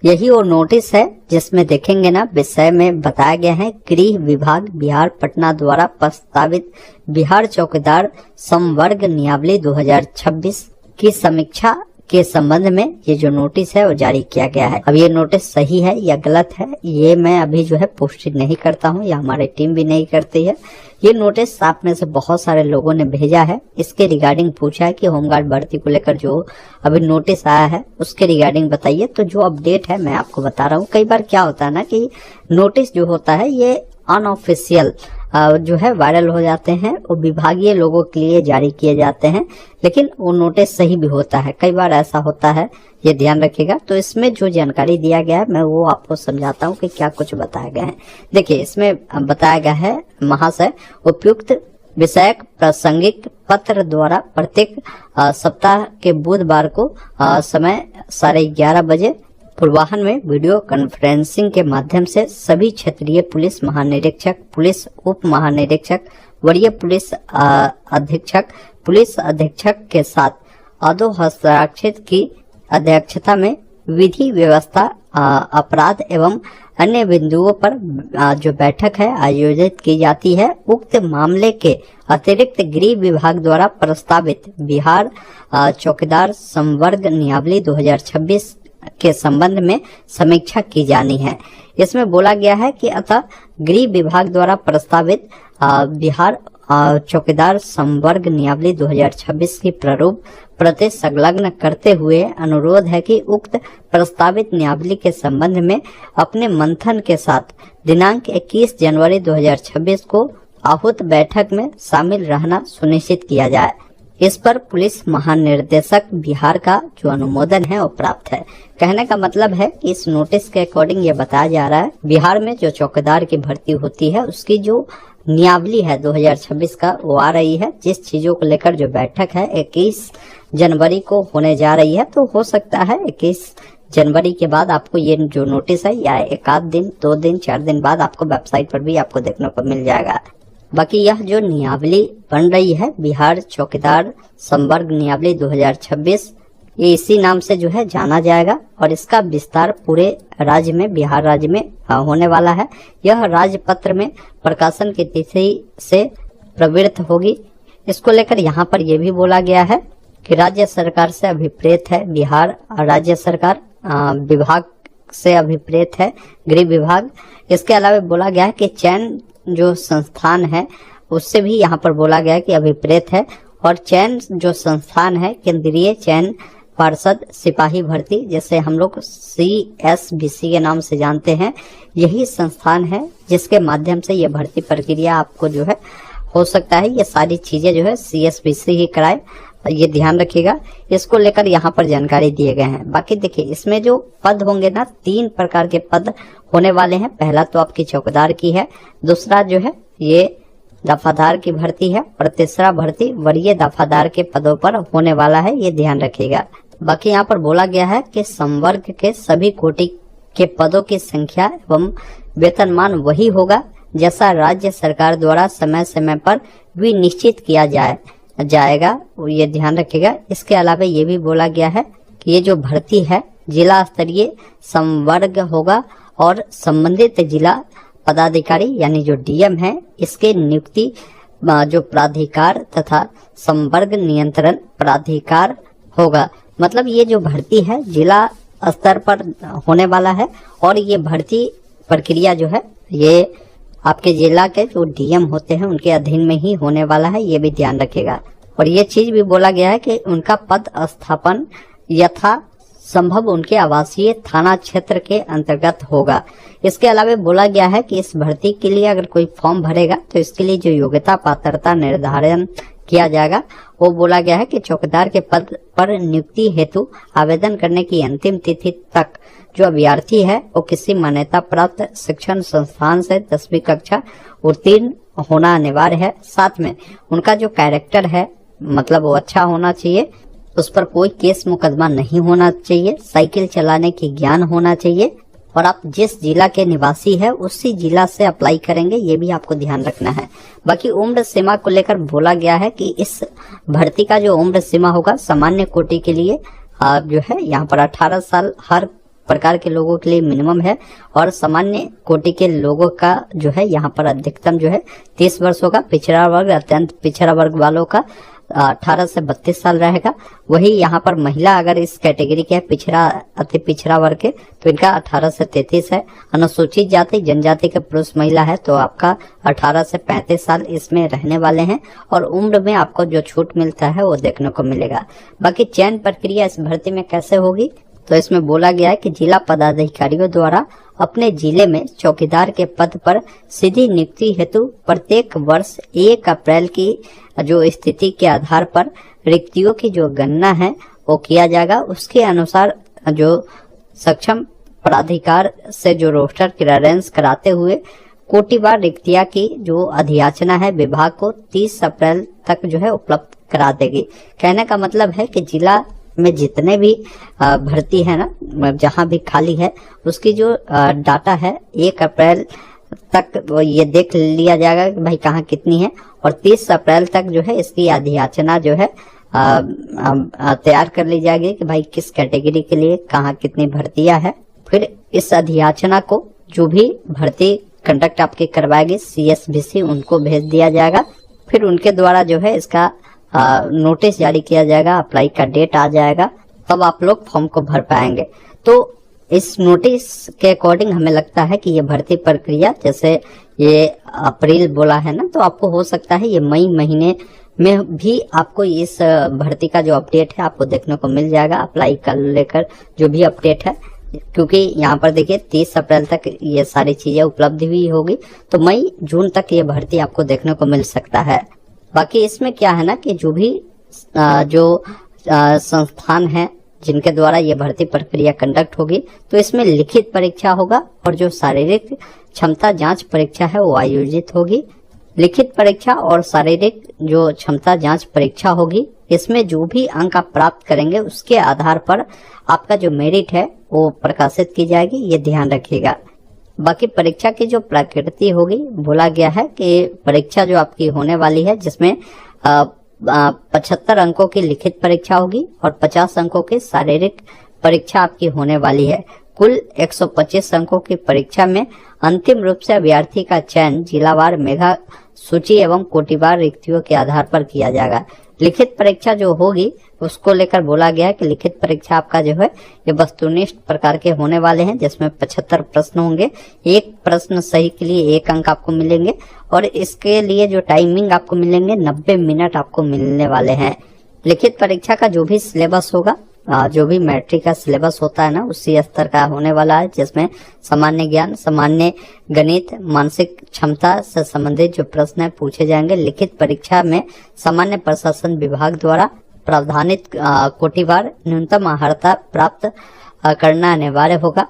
यही वो नोटिस है जिसमें देखेंगे ना, विषय में बताया गया है गृह विभाग बिहार पटना द्वारा प्रस्तावित बिहार चौकीदार संवर्ग नियमावली 2026 की समीक्षा के संबंध में ये जो नोटिस है वो जारी किया गया है। अब ये नोटिस सही है या गलत है ये मैं अभी जो है पुष्टि नहीं करता हूँ, या हमारी टीम भी नहीं करती है। ये नोटिस आप में से बहुत सारे लोगों ने भेजा है, इसके रिगार्डिंग पूछा है कि होमगार्ड भर्ती को लेकर जो अभी नोटिस आया है उसके रिगार्डिंग बताइए। तो जो अपडेट है मैं आपको बता रहा हूँ। कई बार क्या होता है ना कि नोटिस जो होता है ये अनऑफिशियल जो है वायरल हो जाते हैं, वो विभागीय लोगों के लिए जारी किए जाते हैं, लेकिन वो नोटिस सही भी होता है। कई बार ऐसा होता है, ये ध्यान रखिएगा। तो इसमें जो जानकारी दिया गया है मैं वो आपको समझाता हूँ कि क्या कुछ बताया गया है। देखिए, इसमें बताया गया है महाशय, उपयुक्त विषयक प्रासंगिक पत्र द्वारा प्रत्येक सप्ताह के बुधवार को समय 11:30 बजे पूर्वाह्न में वीडियो कॉन्फ्रेंसिंग के माध्यम से सभी क्षेत्रीय पुलिस महानिरीक्षक, पुलिस उप महानिरीक्षक, वरीय पुलिस अधीक्षक के साथ अधो हस्ताक्षरित की अध्यक्षता में विधि व्यवस्था, अपराध एवं अन्य बिंदुओं पर जो बैठक है आयोजित की जाती है। उक्त मामले के अतिरिक्त गृह विभाग द्वारा प्रस्तावित बिहार चौकीदार संवर्ग नियमावली 2026 के संबंध में समीक्षा की जानी है। इसमें बोला गया है कि अतः गृह विभाग द्वारा प्रस्तावित बिहार चौकीदार संवर्ग नियमावली 2026 की प्रारूप प्रति संलग्न करते हुए अनुरोध है कि उक्त प्रस्तावित नियमावली के संबंध में अपने मंथन के साथ दिनांक 21 जनवरी 2026 को आहूत बैठक में शामिल रहना सुनिश्चित किया जाए। इस पर पुलिस महानिर्देशक बिहार का जो अनुमोदन है वो प्राप्त है। कहने का मतलब है कि इस नोटिस के अकॉर्डिंग ये बताया जा रहा है बिहार में जो चौकीदार की भर्ती होती है उसकी जो नियमावली है 2026 का वो आ रही है। जिस चीजों को लेकर जो बैठक है 21 जनवरी को होने जा रही है, तो हो सकता है 21 जनवरी के बाद आपको ये जो नोटिस है या एक आध दिन, 2 दिन, 4 दिन बाद आपको वेबसाइट पर भी आपको देखने को मिल जाएगा। बाकी यह जो नियमावली बन रही है बिहार चौकीदार संवर्ग नियमावली 2026, ये इसी नाम से जो है जाना जाएगा और इसका विस्तार पूरे राज्य में, बिहार राज्य में होने वाला है। यह राजपत्र में प्रकाशन की तिथि से प्रवृत्त होगी। इसको लेकर यहाँ पर यह भी बोला गया है कि राज्य सरकार से अभिप्रेत है, बिहार राज्य सरकार विभाग से अभिप्रेत है गृह विभाग। इसके अलावा बोला गया है कि चयन जो संस्थान है उससे भी यहाँ पर बोला गया है कि अभिप्रेत है, और चयन जो संस्थान है केंद्रीय चयन पार्षद सिपाही भर्ती, जैसे हम लोग CSBC के नाम से जानते हैं, यही संस्थान है जिसके माध्यम से ये भर्ती प्रक्रिया आपको जो है हो सकता है ये सारी चीजें जो है CSBC ही कराए, ये ध्यान रखिएगा। इसको लेकर यहाँ पर जानकारी दिए गए हैं। बाकी देखिए इसमें जो पद होंगे ना, 3 प्रकार के पद होने वाले हैं। पहला तो आपकी चौकीदार की है, दूसरा जो है ये दफादार की भर्ती है, और तीसरा भर्ती वरीय दफादार के पदों पर होने वाला है, ये ध्यान रखिएगा। बाकी यहाँ पर बोला गया है कि संवर्ग के सभी कोटि के पदों की संख्या एवं वेतनमान वही होगा जैसा राज्य सरकार द्वारा समय समय पर भी निश्चित किया जाएगा, ये ध्यान रखिएगा। इसके अलावा ये भी बोला गया है कि ये जो भर्ती है जिला स्तरीय संवर्ग होगा, और संबंधित जिला पदाधिकारी यानी जो DM है इसके नियुक्ति जो प्राधिकार तथा संवर्ग नियंत्रण प्राधिकार होगा। मतलब ये जो भर्ती है जिला स्तर पर होने वाला है, और ये भर्ती प्रक्रिया जो है ये आपके जिला के जो DM होते हैं उनके अधीन में ही होने वाला है, ये भी ध्यान रखिएगा। और ये चीज भी बोला गया है कि उनका पद स्थापन यथा संभव उनके आवासीय थाना क्षेत्र के अंतर्गत होगा। इसके अलावा बोला गया है कि इस भर्ती के लिए अगर कोई फॉर्म भरेगा तो इसके लिए जो योग्यता पात्रता निर्धारण किया जाएगा वो बोला गया है कि चौकीदार के पद पर नियुक्ति हेतु आवेदन करने की अंतिम तिथि तक जो अभ्यर्थी है वो किसी मान्यता प्राप्त शिक्षण संस्थान से 10वीं कक्षा उत्तीर्ण होना अनिवार्य है। साथ में उनका जो कैरेक्टर है मतलब वो अच्छा होना चाहिए, उस पर कोई केस मुकदमा नहीं होना चाहिए, साइकिल चलाने की ज्ञान होना चाहिए, और आप जिस जिला के निवासी है उसी जिला से अप्लाई करेंगे, ये भी आपको ध्यान रखना है। बाकी उम्र सीमा को लेकर बोला गया है कि इस भर्ती का जो उम्र सीमा होगा सामान्य कोटि के लिए जो है यहाँ पर 18 साल हर प्रकार के लोगों के लिए मिनिमम है और सामान्य कोटि के लोगों का जो है यहाँ पर अधिकतम जो है 30 वर्ष होगा। पिछड़ा वर्ग, अत्यंत पिछड़ा वर्ग वालों का 18 से 32 साल रहेगा। वही यहाँ पर महिला अगर इस कैटेगरी के पिछड़ा अति पिछड़ा वर्ग के तो इनका 18 से 33 है। अनुसूचित जाति जनजाति के पुरुष महिला है तो आपका 18 से 35 साल इसमें रहने वाले हैं और उम्र में आपको जो छूट मिलता है वो देखने को मिलेगा। बाकी चयन प्रक्रिया इस भर्ती में कैसे होगी तो इसमें बोला गया है कि जिला पदाधिकारियों द्वारा अपने जिले में चौकीदार के पद पर सीधी नियुक्ति हेतु प्रत्येक वर्ष 1 अप्रैल की जो स्थिति के आधार पर रिक्तियों की जो गणना है वो किया जाएगा। उसके अनुसार जो सक्षम प्राधिकार से जो रोस्टर क्लियरेंस कराते हुए कोटिवार रिक्तियां की जो अधियाचना है विभाग को 30 अप्रैल तक जो है उपलब्ध करा देगी। कहने का मतलब है कि जिला में जितने भी भर्ती है ना, जहां भी खाली है उसकी जो डाटा है 1 अप्रैल तक ये देख लिया जाएगा कि भाई कहाँ कितनी है और 30 अप्रैल तक जो है इसकी अधियाचना जो है तैयार कर ली जाएगी कि भाई किस कैटेगरी के लिए कहाँ कितनी भर्तियां है। फिर इस अधियाचना को जो भी भर्ती कंडक्ट आपकी करवाएगी CSBC उनको भेज दिया जाएगा। फिर उनके द्वारा जो है इसका नोटिस जारी किया जाएगा, अप्लाई का डेट आ जाएगा, तब आप लोग फॉर्म को भर पाएंगे। तो इस नोटिस के अकॉर्डिंग हमें लगता है कि ये भर्ती प्रक्रिया जैसे ये अप्रैल बोला है ना, तो आपको हो सकता है ये मई महीने में भी आपको इस भर्ती का जो अपडेट है आपको देखने को मिल जाएगा। अप्लाई का लेकर जो भी अपडेट है, क्योंकि यहाँ पर देखिए 30 अप्रैल तक ये सारी चीजें उपलब्ध हुई होगी तो मई जून तक ये भर्ती आपको देखने को मिल सकता है। बाकी इसमें क्या है ना कि जो भी संस्थान है जिनके द्वारा ये भर्ती प्रक्रिया कंडक्ट होगी तो इसमें लिखित परीक्षा होगा और जो शारीरिक क्षमता जांच परीक्षा है वो आयोजित होगी। लिखित परीक्षा और शारीरिक जो क्षमता जांच परीक्षा होगी इसमें जो भी अंक आप प्राप्त करेंगे उसके आधार पर आपका जो मेरिट है वो प्रकाशित की जाएगी, ये ध्यान रखिएगा। बाकी परीक्षा की जो प्रकृति होगी बोला गया है कि परीक्षा जो आपकी होने वाली है जिसमें 75 अंकों की लिखित परीक्षा होगी और 50 अंकों की शारीरिक परीक्षा आपकी होने वाली है। कुल 125 अंकों की परीक्षा में अंतिम रूप से अभ्यर्थी का चयन जिलावार मेधा सूची एवं कोटिवार रिक्तियों के आधार पर किया जाएगा। लिखित परीक्षा जो होगी उसको लेकर बोला गया है कि लिखित परीक्षा आपका जो है ये वस्तुनिष्ठ प्रकार के होने वाले हैं जिसमें 75 प्रश्न होंगे। एक प्रश्न सही के लिए 1 अंक आपको मिलेंगे और इसके लिए जो टाइमिंग आपको मिलेंगे 90 मिनट आपको मिलने वाले हैं। लिखित परीक्षा का जो भी सिलेबस होगा, जो भी मैट्रिक का सिलेबस होता है ना उसी स्तर का होने वाला है, जिसमें सामान्य ज्ञान, सामान्य गणित, मानसिक क्षमता से संबंधित जो प्रश्न है पूछे जाएंगे। लिखित परीक्षा में सामान्य प्रशासन विभाग द्वारा प्रावधानित कोटिवार न्यूनतम अर्हता प्राप्त करना अनिवार्य होगा।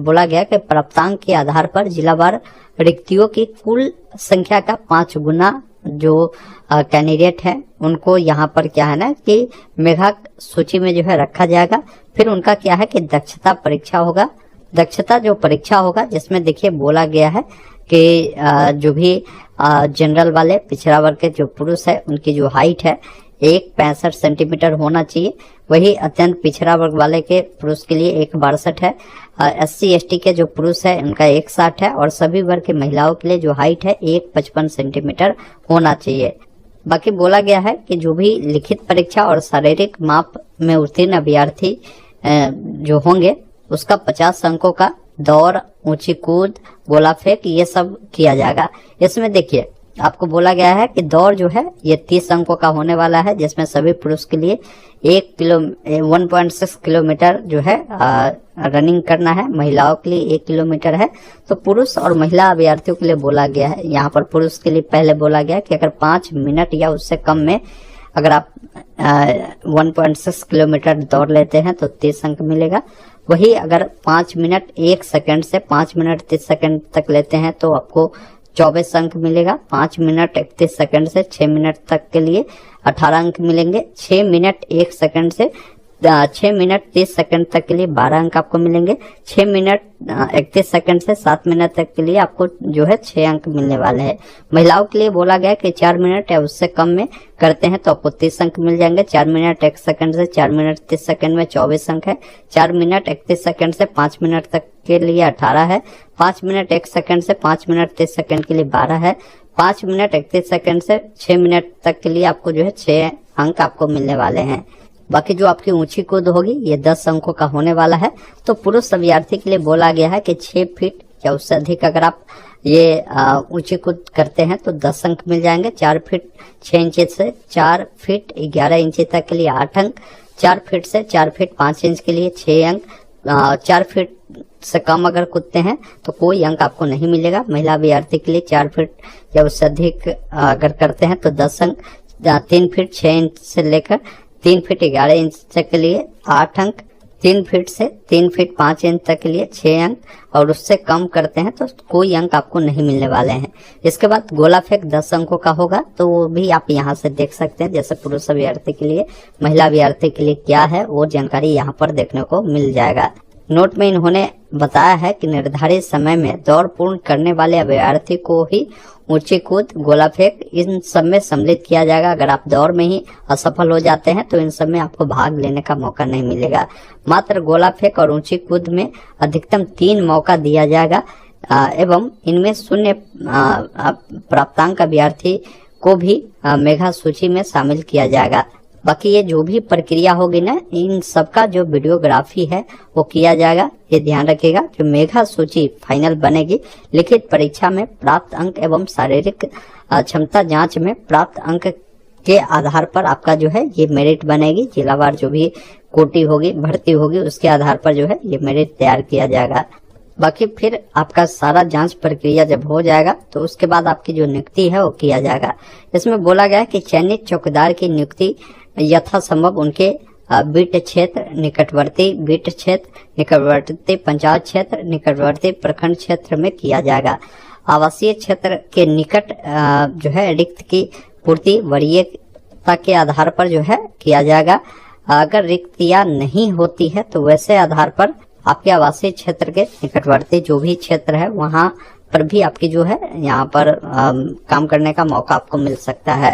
बोला गया कि प्राप्तांक के आधार पर जिलावार रिक्तियों की कुल संख्या का 5 गुना जो कैंडिडेट है उनको यहाँ पर क्या है ना कि मेधा सूची में जो है रखा जाएगा। फिर उनका क्या है कि दक्षता परीक्षा होगा। दक्षता जो परीक्षा होगा जिसमें देखिए बोला गया है कि जो भी जनरल वाले पिछड़ा वर्ग के जो पुरुष है उनकी जो हाइट है 1.65 सेंटीमीटर होना चाहिए। वही अत्यंत पिछड़ा वर्ग वाले के पुरुष के लिए 1.62 है। SC ST के जो पुरुष है उनका 1.60 है और सभी वर्ग के महिलाओं के लिए जो हाइट है 1.55 सेंटीमीटर होना चाहिए। बाकी बोला गया है कि जो भी लिखित परीक्षा और शारीरिक माप में उत्तीर्ण अभ्यर्थी जो होंगे उसका 50 अंकों का दौड़, ऊंची कूद, गोला फेंक ये सब किया जाएगा। इसमें देखिए आपको बोला गया है कि दौड़ जो है ये 30 अंकों का होने वाला है जिसमें सभी पुरुष के लिए 1.6 किलोमीटर जो है रनिंग करना है। महिलाओं के लिए 1 किलोमीटर है। तो पुरुष और महिला अभ्यर्थियों के लिए बोला गया है, यहाँ पर पुरुष के लिए पहले बोला गया कि अगर 5 मिनट या उससे कम में अगर आप 1.6 किलोमीटर दौड़ लेते हैं तो 30 अंक मिलेगा। वही अगर 5 मिनट 1 सेकंड से 5 मिनट 30 सेकंड तक लेते हैं तो आपको 24 अंक मिलेगा। 5 मिनट 31 सेकंड से 6 मिनट तक के लिए 18 अंक मिलेंगे। 6 मिनट 1 सेकंड से 6 मिनट 30 सेकंड तक के लिए 12 अंक आपको मिलेंगे। 6 मिनट 31 सेकंड से 7 मिनट तक के लिए आपको जो है 6 अंक मिलने वाले हैं। महिलाओं के लिए बोला गया कि 4 मिनट या उससे कम में करते हैं तो आपको 30 अंक मिल जाएंगे। 4 मिनट 1 सेकंड से 4 मिनट 30 सेकंड में 24 अंक है। 4 मिनट 31 सेकंड से 5 मिनट तक के लिए 18 है। 5 मिनट 1 सेकंड से 5 मिनट 30 सेकंड के लिए 12 है। 5 मिनट 31 सेकंड से 6 मिनट तक के लिए आपको जो है 6 अंक आपको मिलने वाले हैं। बाकी जो आपकी ऊंची कूद होगी ये 10 अंकों का होने वाला है। तो पुरुष अभ्यर्थी के लिए बोला गया है कि 6 फीट या उससे अधिक अगर आप ये ऊंची कूद करते हैं तो 10 अंक मिल जाएंगे। 4 फीट 6 इंच से 4 फीट 11 इंच तक के लिए 8 अंक। 4 फीट से 4 फीट 5 इंच के लिए 6 अंक। 4 फीट से कम अगर कूदते हैं तो कोई अंक आपको नहीं मिलेगा। महिला अभ्यर्थी के लिए 4 फीट या उससे अधिक अगर करते हैं तो 10 अंक। 3 फीट 6 इंच से लेकर 3 फीट 11 इंच तक के लिए 8 अंक। 3 फीट से 3 फीट 5 इंच तक के लिए 6 अंक और उससे कम करते हैं तो कोई अंक आपको नहीं मिलने वाले हैं। इसके बाद गोला फेंक 10 अंकों का होगा तो वो भी आप यहाँ से देख सकते हैं। जैसे पुरुष अभ्यर्थी के लिए, महिला अभ्यर्थी के लिए क्या है वो जानकारी यहाँ पर देखने को मिल जाएगा। नोट में इन्होंने बताया है कि निर्धारित समय में दौड़ पूर्ण करने वाले अभ्यर्थी को ही ऊंची कूद, गोला फेंक इन सब में सम्मिलित किया जाएगा। अगर आप दौड़ में ही असफल हो जाते हैं तो इन सब में आपको भाग लेने का मौका नहीं मिलेगा। मात्र गोला फेंक और ऊंची कूद में अधिकतम 3 मौका दिया जाएगा एवं इनमें 0 प्राप्तांक अभ्यर्थी को भी मेधा सूची में शामिल किया जाएगा। बाकी ये जो भी प्रक्रिया होगी ना, इन सबका जो वीडियोग्राफी है वो किया जाएगा। ये ध्यान रखिएगा, जो मेधा सूची फाइनल बनेगी लिखित परीक्षा में प्राप्त अंक एवं शारीरिक क्षमता जांच में प्राप्त अंक के आधार पर आपका जो है ये मेरिट बनेगी। जिलावार जो भी कोटि होगी, भर्ती होगी, उसके आधार पर जो है ये मेरिट तैयार किया जाएगा। बाकी फिर आपका सारा जांच प्रक्रिया जब हो जाएगा तो उसके बाद आपकी जो नियुक्ति है वो किया जाएगा। इसमें बोला गया कि चयनित चौकीदार की नियुक्ति यथासंभव उनके बीट क्षेत्र, निकटवर्ती बीट क्षेत्र, निकटवर्ती पंचायत क्षेत्र, निकटवर्ती प्रखंड क्षेत्र में किया जाएगा। आवासीय क्षेत्र के निकट जो है रिक्त की पूर्ति वरीयता के आधार पर जो है किया जाएगा। अगर रिक्तियां नहीं होती है तो वैसे आधार पर आपके आवासीय क्षेत्र के निकटवर्ती जो भी क्षेत्र है वहां पर भी आपकी जो है यहाँ पर काम करने का मौका आपको मिल सकता है।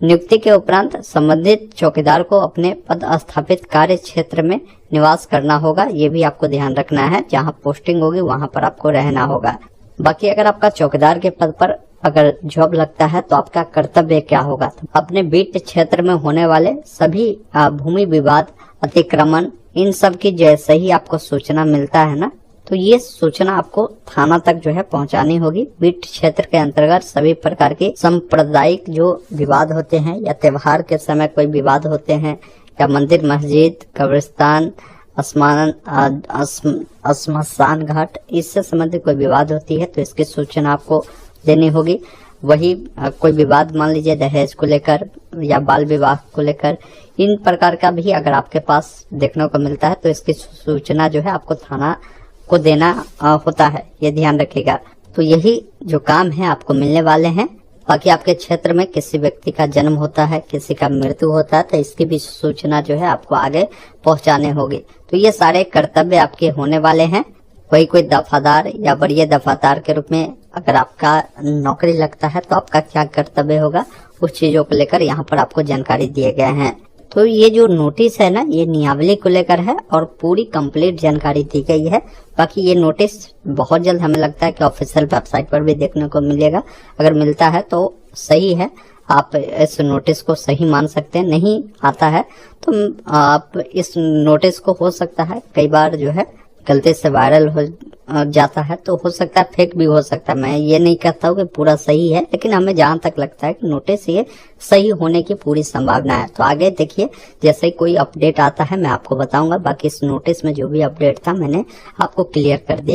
नियुक्ति के उपरांत संबंधित चौकीदार को अपने पद स्थापित कार्य क्षेत्र में निवास करना होगा। ये भी आपको ध्यान रखना है, जहाँ पोस्टिंग होगी वहां पर आपको रहना होगा। बाकी अगर आपका चौकीदार के पद पर अगर जॉब लगता है तो आपका कर्तव्य क्या होगा, तो अपने बीट क्षेत्र में होने वाले सभी भूमि विवाद, अतिक्रमण, इन सब की जैसे ही आपको सूचना मिलता है ना, तो ये सूचना आपको थाना तक जो है पहुंचानी होगी। बीट क्षेत्र के अंतर्गत सभी प्रकार के सांप्रदायिक जो विवाद होते हैं या त्योहार के समय कोई विवाद होते हैं या मंदिर, मस्जिद, कब्रिस्तान, श्मशान घाट, इससे संबंधित कोई विवाद होती है तो इसकी सूचना आपको देनी होगी। वही कोई विवाद मान लीजिए दहेज को लेकर या बाल विवाह को लेकर, इन प्रकार का भी अगर आपके पास देखने को मिलता है तो इसकी सूचना जो है आपको थाना को देना होता है, ये ध्यान रखिएगा। तो यही जो काम है आपको मिलने वाले हैं। बाकी आपके क्षेत्र में किसी व्यक्ति का जन्म होता है, किसी का मृत्यु होता है तो इसकी भी सूचना जो है आपको आगे पहुंचाने होगी। तो ये सारे कर्तव्य आपके होने वाले हैं। कोई दफादार या वरीय दफादार के रूप में अगर आपका नौकरी लगता है तो आपका क्या कर्तव्य होगा, उस चीजों को लेकर यहाँ पर आपको जानकारी दिए गए हैं। तो ये जो नोटिस है ना, ये नियमावली को लेकर है और पूरी कंप्लीट जानकारी दी गई है। बाकी ये नोटिस बहुत जल्द हमें लगता है कि ऑफिशियल वेबसाइट पर भी देखने को मिलेगा। अगर मिलता है तो सही है, आप इस नोटिस को सही मान सकते हैं। नहीं आता है तो आप इस नोटिस को, हो सकता है कई बार जो है गलती से वायरल हो जाता है तो हो सकता है फेक भी हो सकता है। मैं ये नहीं कहता हूँ कि पूरा सही है, लेकिन हमें जहां तक लगता है कि नोटिस ये सही होने की पूरी संभावना है। तो आगे देखिए, जैसे ही कोई अपडेट आता है मैं आपको बताऊंगा। बाकी इस नोटिस में जो भी अपडेट था मैंने आपको क्लियर कर दिया।